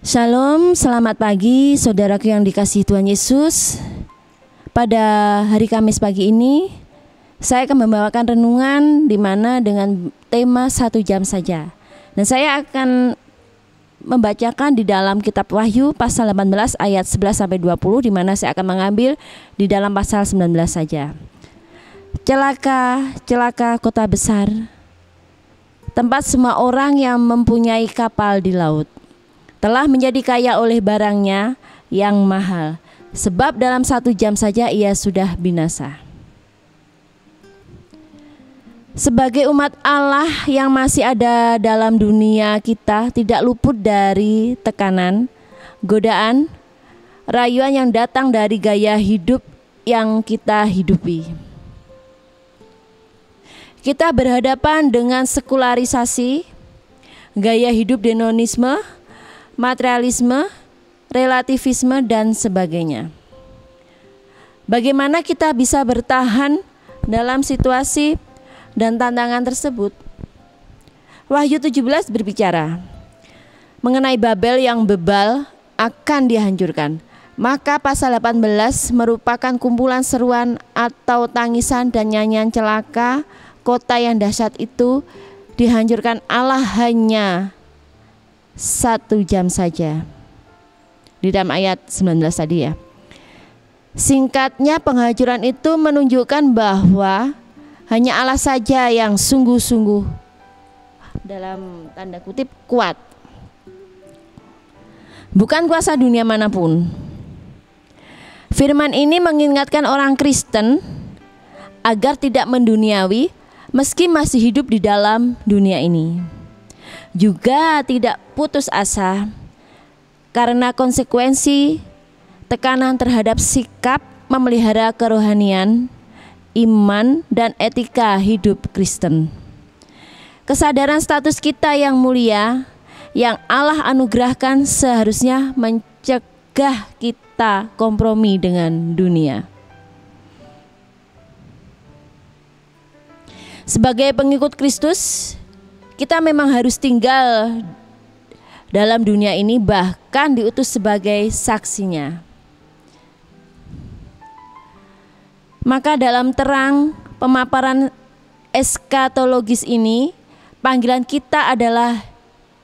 Shalom, selamat pagi saudaraku yang dikasihi Tuhan Yesus. Pada hari Kamis pagi ini saya akan membawakan renungan di mana dengan tema 1 jam saja. Dan saya akan membacakan di dalam kitab Wahyu pasal 18 ayat 11 sampai 20, di mana saya akan mengambil di dalam pasal 19 saja. Celaka, celaka kota besar, tempat semua orang yang mempunyai kapal di laut telah menjadi kaya oleh barangnya yang mahal, sebab dalam 1 jam saja ia sudah binasa. Sebagai umat Allah yang masih ada dalam dunia, kita tidak luput dari tekanan, godaan, rayuan yang datang dari gaya hidup yang kita hidupi. Kita berhadapan dengan sekularisasi, gaya hidup hedonisme, materialisme, relativisme, dan sebagainya. Bagaimana kita bisa bertahan dalam situasi dan tantangan tersebut? Wahyu 17 berbicara mengenai Babel yang bebal akan dihancurkan. Maka pasal 18 merupakan kumpulan seruan atau tangisan dan nyanyian celaka. Kota yang dahsyat itu dihancurkan Allah hanya 1 jam saja. Di dalam ayat 19 tadi ya. Singkatnya, penghancuran itu menunjukkan bahwa hanya Allah saja yang sungguh-sungguh dalam tanda kutip kuat. Bukan kuasa dunia manapun. Firman ini mengingatkan orang Kristen agar tidak menduniawi meski masih hidup di dalam dunia ini. Juga tidak putus asa karena konsekuensi tekanan terhadap sikap memelihara kerohanian, iman, dan etika hidup Kristen. Kesadaran status kita yang mulia yang Allah anugerahkan seharusnya mencegah kita kompromi dengan dunia. Sebagai pengikut Kristus, kita memang harus tinggal dalam dunia ini, bahkan diutus sebagai saksinya. Maka dalam terang pemaparan eskatologis ini, panggilan kita adalah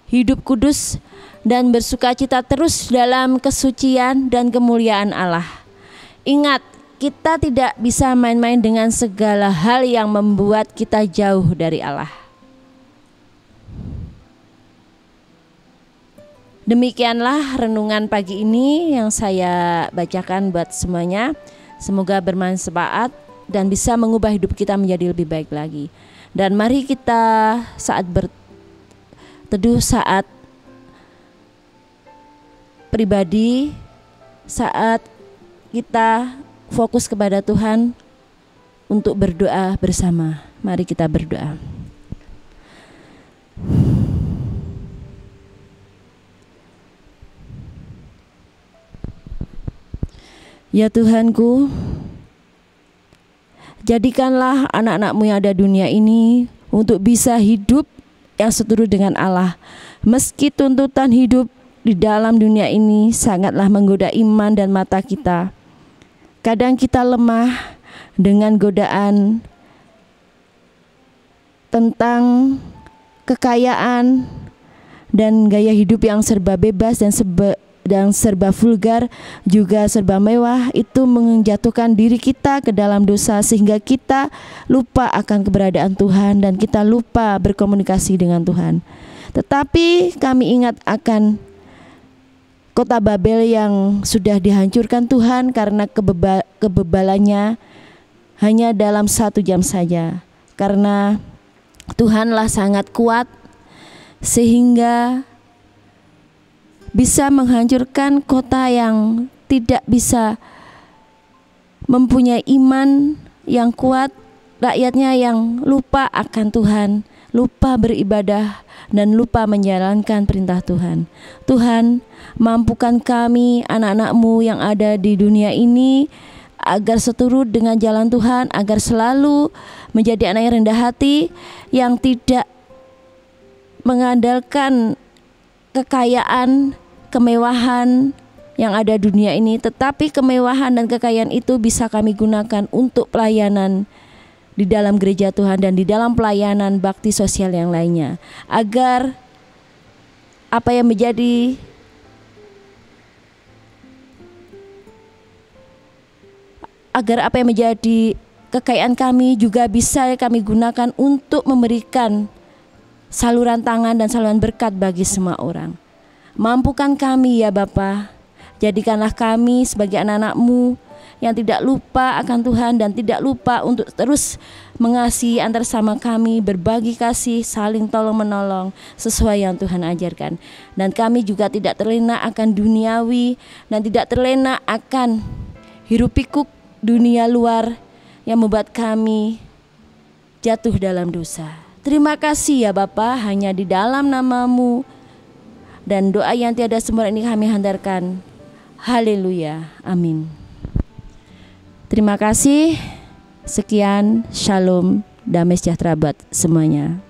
hidup kudus dan bersukacita terus dalam kesucian dan kemuliaan Allah. Ingat, kita tidak bisa main-main dengan segala hal yang membuat kita jauh dari Allah. Demikianlah renungan pagi ini yang saya bacakan buat semuanya. Semoga bermanfaat dan bisa mengubah hidup kita menjadi lebih baik lagi. Dan mari kita saat berteduh, saat pribadi, saat kita fokus kepada Tuhan untuk berdoa bersama. Mari kita berdoa. Ya Tuhanku, jadikanlah anak-anak-Mu yang ada dunia ini untuk bisa hidup yang seturut dengan Allah. Meski tuntutan hidup di dalam dunia ini sangatlah menggoda iman dan mata kita. Kadang kita lemah dengan godaan tentang kekayaan dan gaya hidup yang serba bebas dan serba vulgar, juga serba mewah. Itu menjatuhkan diri kita ke dalam dosa sehingga kita lupa akan keberadaan Tuhan dan kita lupa berkomunikasi dengan Tuhan. Tetapi kami ingat akan kota Babel yang sudah dihancurkan Tuhan karena kebebalannya hanya dalam 1 jam saja. Karena Tuhanlah sangat kuat sehingga bisa menghancurkan kota yang tidak bisa mempunyai iman yang kuat, rakyatnya yang lupa akan Tuhan, lupa beribadah, dan lupa menjalankan perintah Tuhan. Tuhan, mampukan kami, anak-anak-Mu yang ada di dunia ini, agar seturut dengan jalan Tuhan, agar selalu menjadi anak yang rendah hati, yang tidak mengandalkan kekayaan, kemewahan yang ada dunia ini, tetapi kemewahan dan kekayaan itu bisa kami gunakan untuk pelayanan di dalam gereja Tuhan dan di dalam pelayanan bakti sosial yang lainnya, agar apa yang menjadi kekayaan kami juga bisa kami gunakan untuk memberikan saluran tangan dan saluran berkat bagi semua orang. Mampukan kami ya Bapa, jadikanlah kami sebagai anak-anak-Mu yang tidak lupa akan Tuhan dan tidak lupa untuk terus mengasihi antar sama kami, berbagi kasih, saling tolong menolong sesuai yang Tuhan ajarkan. Dan kami juga tidak terlena akan duniawi dan tidak terlena akan hiruk pikuk dunia luar yang membuat kami jatuh dalam dosa. Terima kasih ya Bapa, hanya di dalam nama-Mu dan doa yang tiada sempurna ini kami hantarkan. Haleluya, amin. Terima kasih. Sekian, shalom, damai sejahtera buat semuanya.